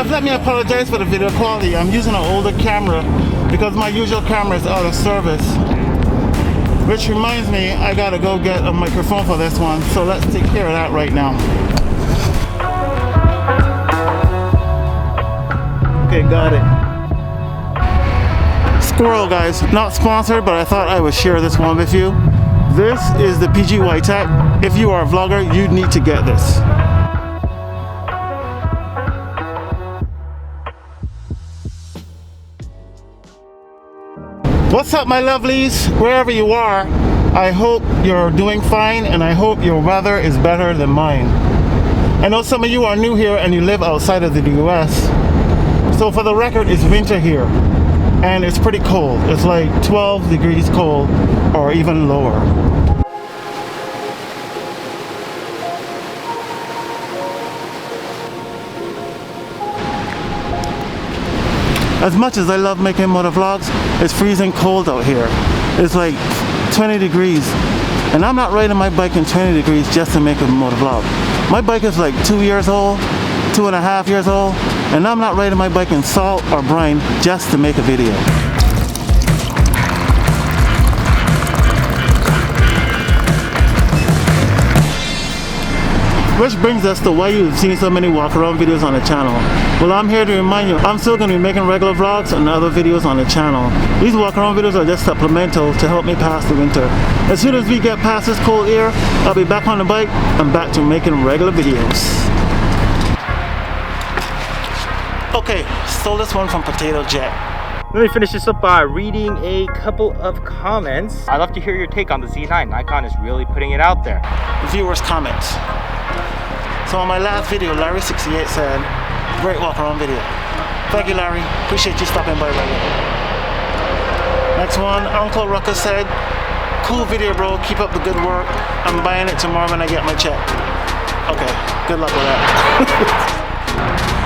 Guys, let me apologize for the video quality. I'm using an older camera because my usual camera is out of service. Which reminds me, I gotta go get a microphone for this one. So let's take care of that right now. Okay, got it. Squirrel, guys, not sponsored, but I thought I would share this one with you. This is the PGY Tech. If you are a vlogger, you need to get this. What's up, my lovelies? Wherever you are, I hope you're doing fine, and I hope your weather is better than mine. I know some of you are new here and you live outside of the US. So for the record, it's winter here. And it's pretty cold. It's like 12 degrees cold or even lower. As much as I love making motovlogs, it's freezing cold out here. It's like 20 degrees. And I'm not riding my bike in 20 degrees just to make a motovlog. My bike is like 2 years old, 2.5 years old. And I'm not riding my bike in salt or brine just to make a video. Which brings us to why you've seen so many walk around videos on the channel. Well, I'm here to remind you, I'm still going to be making regular vlogs and other videos on the channel. These walk around videos are just supplemental to help me pass the winter. As soon as we get past this cold air, I'll be back on the bike and back to making regular videos. Okay, stole this one from Potato Jet. Let me finish this up by reading a couple of comments. I'd love to hear your take on the Z9. Nikon is really putting it out there. Viewers' comments. So on my last video, Larry68 said, great walk around video. Thank you, Larry. Appreciate you stopping by right now. Next one, Uncle Ruckus said, cool video, bro. Keep up the good work. I'm buying it tomorrow when I get my check. Okay, good luck with that.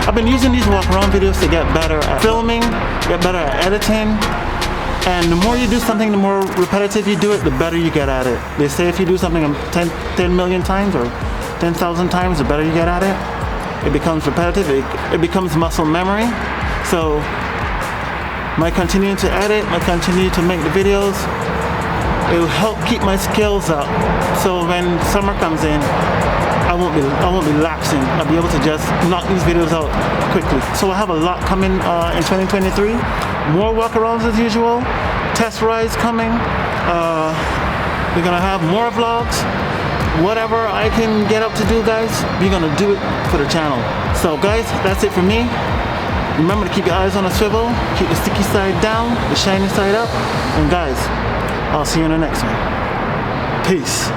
I've been using these walk around videos to get better at filming, get better at editing, and the more you do something, the more repetitive you do it, the better you get at it. They say if you do something 10 million times or 10,000 times, the better you get at it. It becomes repetitive, it becomes muscle memory. So, my continuing to edit, my continuing to make the videos, it will help keep my skills up. So when summer comes in, I won't be lapsing. I'll be able to just knock these videos out quickly. So I have a lot coming in 2023. More walkarounds as usual. Test rides coming. We're gonna have more vlogs. Whatever I can get up to do, guys, we're gonna do it for the channel. So guys, that's it for me. Remember to keep your eyes on the swivel. Keep the sticky side down, the shiny side up. And guys, I'll see you in the next one. Peace.